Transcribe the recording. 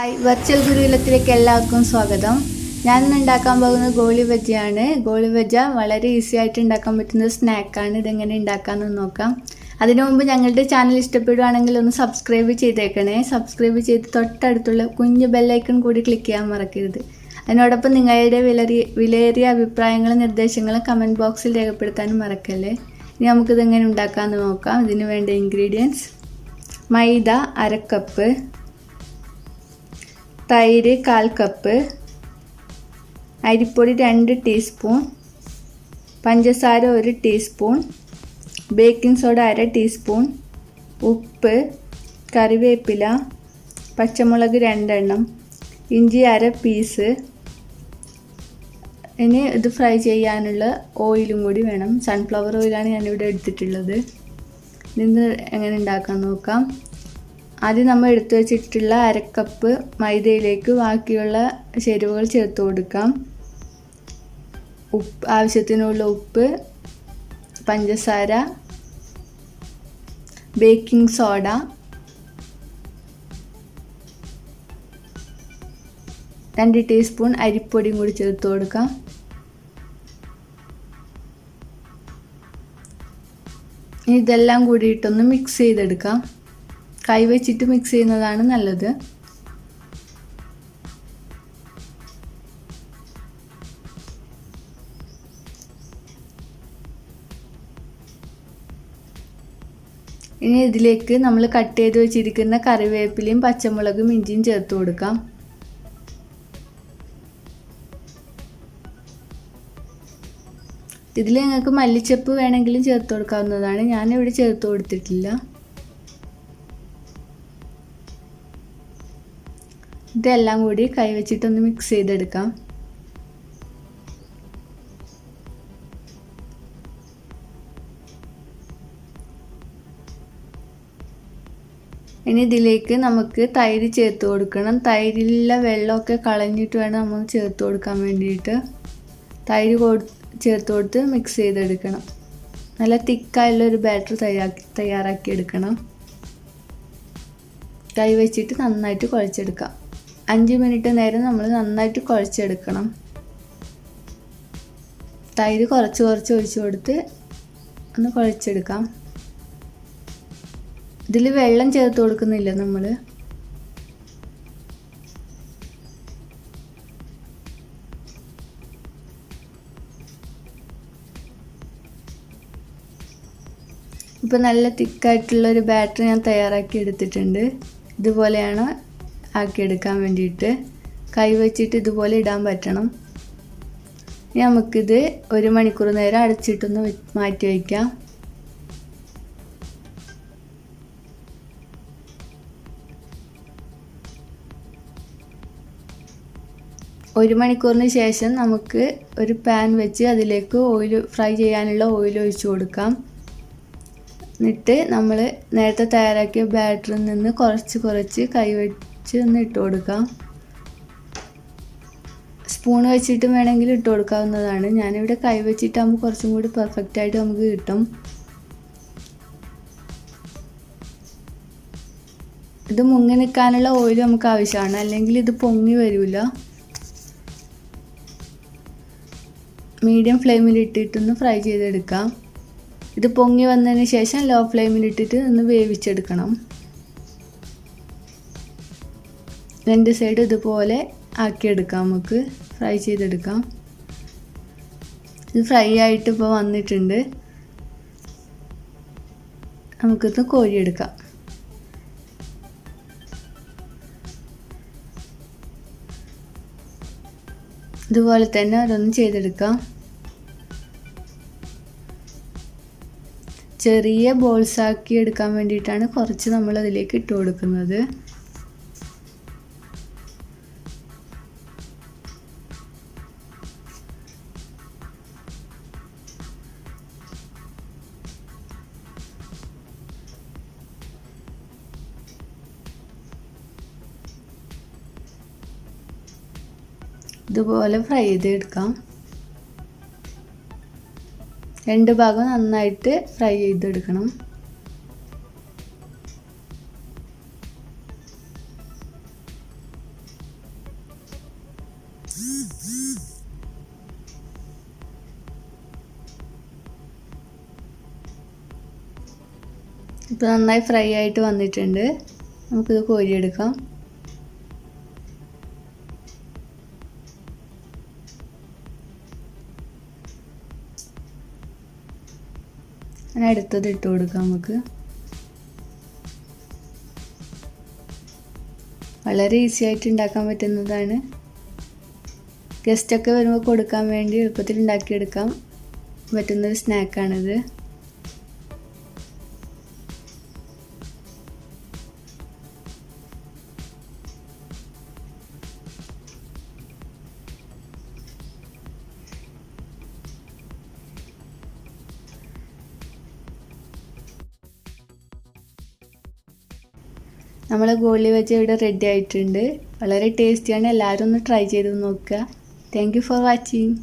Hi, virtual ഗുരുകുലത്തിലേക്ക് എല്ലാവർക്കും സ്വാഗതം. ഞാനിന്ന് ഉണ്ടാക്കാൻ പോകുന്നത് ഗോളി ബജ്ജിയാണ്. ഗോളി ബജ്ജ വളരെ ഈസി ആയിട്ട് ഉണ്ടാക്കാൻ പറ്റുന്ന സ്നാക്കാണ്. ഇതെങ്ങനെ ഉണ്ടാക്കാമെന്ന് നോക്കാം. അതിനു മുമ്പ് ഞങ്ങളുടെ ചാനൽ ഇഷ്ടപ്പെടുകയാണെങ്കിൽ ഒന്ന് സബ്സ്ക്രൈബ് ചെയ്തേക്കണേ. സബ്സ്ക്രൈബ് ചെയ്ത് തൊട്ടടുത്തുള്ള കുഞ്ഞു ബെല്ലൈക്കൺ കൂടി ക്ലിക്ക് ചെയ്യാൻ മറക്കരുത്. അതിനോടൊപ്പം നിങ്ങളുടെ വിലയേറിയ അഭിപ്രായങ്ങളും നിർദ്ദേശങ്ങളും കമൻറ്റ് ബോക്സിൽ രേഖപ്പെടുത്താനും മറക്കല്ലേ. ഇനി നമുക്കിതെങ്ങനെ ഉണ്ടാക്കാമെന്ന് നോക്കാം. ഇതിന് വേണ്ട ഇൻഗ്രീഡിയൻസ്: മൈദ 1/2 കപ്പ്, തൈര് 1/4 കപ്പ്, അരിപ്പൊടി 2 ടീസ്പൂൺ, പഞ്ചസാര 1 ടീസ്പൂൺ, ബേക്കിംഗ് സോഡ 1/2 ടീസ്പൂൺ, ഉപ്പ്, കറിവേപ്പില, പച്ചമുളക് 2 എണ്ണം, ഇഞ്ചി 1/2 പീസ്. ഇനി ഇത് ഫ്രൈ ചെയ്യാനുള്ള ഓയിലും കൂടി വേണം. സൺഫ്ലവർ ഓയിലാണ് ഞാനിവിടെ എടുത്തിട്ടുള്ളത്. ഇത് എങ്ങനെ ഉണ്ടാക്കാൻ നോക്കാം. ആദ്യം നമ്മൾ എടുത്തു വെച്ചിട്ടുള്ള 1/2 കപ്പ് മൈദയിലേക്ക് ബാക്കിയുള്ള ചേരുവകൾ ചേർത്ത് കൊടുക്കാം. ആവശ്യത്തിനുള്ള ഉപ്പ്, പഞ്ചസാര, ബേക്കിംഗ് സോഡ, രണ്ട് ടീസ്പൂൺ അരിപ്പൊടിയും കൂടി ചേർത്ത് കൊടുക്കാം. ഇതെല്ലാം കൂടിയിട്ടൊന്ന് മിക്സ് ചെയ്തെടുക്കാം. കൈ വെച്ചിട്ട് മിക്സ് ചെയ്യുന്നതാണ് നല്ലത്. ഇനി ഇതിലേക്ക് നമ്മൾ കട്ട് ചെയ്ത് വെച്ചിരിക്കുന്ന കറിവേപ്പിലയും പച്ചമുളകും ഇഞ്ചിയും ചേർത്ത് കൊടുക്കാം. ഇതിൽ നിങ്ങൾക്ക് മല്ലിച്ചപ്പ് വേണമെങ്കിലും ചേർത്ത് കൊടുക്കാവുന്നതാണ്. ഞാനിവിടെ ചേർത്ത് കൊടുത്തിട്ടില്ല. ഇതെല്ലാം കൂടി കൈ വെച്ചിട്ടൊന്ന് മിക്സ് ചെയ്തെടുക്കാം. ഇനി ഇതിലേക്ക് നമുക്ക് തൈര് ചേർത്ത് കൊടുക്കണം. തൈരിലുള്ള വെള്ളമൊക്കെ കളഞ്ഞിട്ട് വേണം നമ്മൾ ചേർത്ത് കൊടുക്കാൻ വേണ്ടിയിട്ട്. തൈര് ചേർത്ത് കൊടുത്ത് മിക്സ് ചെയ്തെടുക്കണം. നല്ല തിക്കായുള്ളൊരു ബാറ്റർ തയ്യാറാക്കി എടുക്കണം. കൈ വെച്ചിട്ട് നന്നായിട്ട് കുഴച്ചെടുക്കാം. 5 മിനിറ്റ് നേരം നമ്മൾ നന്നായിട്ട് കുഴച്ചെടുക്കണം. തൈര് കുറച്ച് ഒഴിച്ച് കൊടുത്ത് ഒന്ന് കുഴച്ചെടുക്കാം. ഇതിൽ വെള്ളം ചേർത്ത് കൊടുക്കുന്നില്ല നമ്മൾ. ഇപ്പോൾ നല്ല തിക്കായിട്ടുള്ളൊരു ബാറ്റർ ഞാൻ തയ്യാറാക്കി എടുത്തിട്ടുണ്ട്. ഇതുപോലെയാണ് ആക്കിയെടുക്കാൻ വേണ്ടിയിട്ട്. കൈ വെച്ചിട്ട് ഇതുപോലെ ഇടാൻ പറ്റണം. ഇനി നമുക്കിത് 1 മണിക്കൂർ നേരം അടച്ചിട്ടൊന്ന് മാറ്റി വയ്ക്കാം. ഒരു മണിക്കൂറിന് ശേഷം നമുക്ക് ഒരു പാൻ വെച്ച് അതിലേക്ക് ഫ്രൈ ചെയ്യാനുള്ള ഓയിൽ ഒഴിച്ചു കൊടുക്കാം. എന്നിട്ട് നമ്മൾ നേരത്തെ തയ്യാറാക്കിയ ബാറ്ററിൽ നിന്ന് കുറച്ച് കൈ വെച്ച് ഒന്ന് ഇട്ട് കൊടുക്കാം. സ്പൂൺ വെച്ചിട്ട് വേണമെങ്കിൽ ഇട്ട് കൊടുക്കാവുന്നതാണ്. ഞാനിവിടെ കൈ വെച്ചിട്ടാകുമ്പോൾ കുറച്ചും കൂടി പെർഫെക്റ്റ് ആയിട്ട് നമുക്ക് കിട്ടും. ഇത് മുങ്ങി നിൽക്കാനുള്ള ഓയിൽ നമുക്ക് ആവശ്യമാണ്, അല്ലെങ്കിൽ ഇത് പൊങ്ങി വരില്ല. മീഡിയം ഫ്ലെയിമിൽ ഇട്ടിട്ടൊന്ന് ഫ്രൈ ചെയ്തെടുക്കാം. ഇത് പൊങ്ങി വന്നതിന് ശേഷം ലോ ഫ്ലെയിമിൽ ഇട്ടിട്ട് ഒന്ന് വേവിച്ചെടുക്കണം. 2 സൈഡ് ഇതുപോലെ ആക്കിയെടുക്കാം. നമുക്ക് ഫ്രൈ ചെയ്തെടുക്കാം. ഇത് ഫ്രൈ ആയിട്ട് ഇപ്പോൾ വന്നിട്ടുണ്ട്. നമുക്കിത് കോരിയെടുക്കാം. ഇതുപോലെ തന്നെ അതൊന്ന് ചെയ്തെടുക്കാം. ചെറിയ ബോൾസ് ആക്കി എടുക്കാൻ വേണ്ടിയിട്ടാണ് കുറച്ച് നമ്മൾ അതിലേക്ക് ഇട്ട് കൊടുക്കുന്നത്. ഇതുപോലെ ഫ്രൈ ചെയ്തെടുക്കാം. 2 ഭാഗം നന്നായിട്ട് ഫ്രൈ ചെയ്തെടുക്കണം. ഇപ്പോൾ നന്നായി ഫ്രൈ ആയിട്ട് വന്നിട്ടുണ്ട്. നമുക്കിത് കോരിയെടുക്കാം. അങ്ങനെ അടുത്തത് ഇട്ട് കൊടുക്കാം നമുക്ക്. വളരെ ഈസി ആയിട്ട് ഉണ്ടാക്കാൻ പറ്റുന്നതാണ്. ഗസ്റ്റൊക്കെ വരുമ്പോൾ കൊടുക്കാൻ വേണ്ടി എളുപ്പത്തിൽ ഉണ്ടാക്കിയെടുക്കാൻ പറ്റുന്നൊരു സ്നാക്കാണിത്. നമ്മളെ ഗോലി ബജി ഇവിടെ റെഡി ആയിട്ടുണ്ട്. വളരെ ടേസ്റ്റിയാണ്. എല്ലാവരും ഒന്ന് ട്രൈ ചെയ്ത് നോക്കുക. Thank you for watching.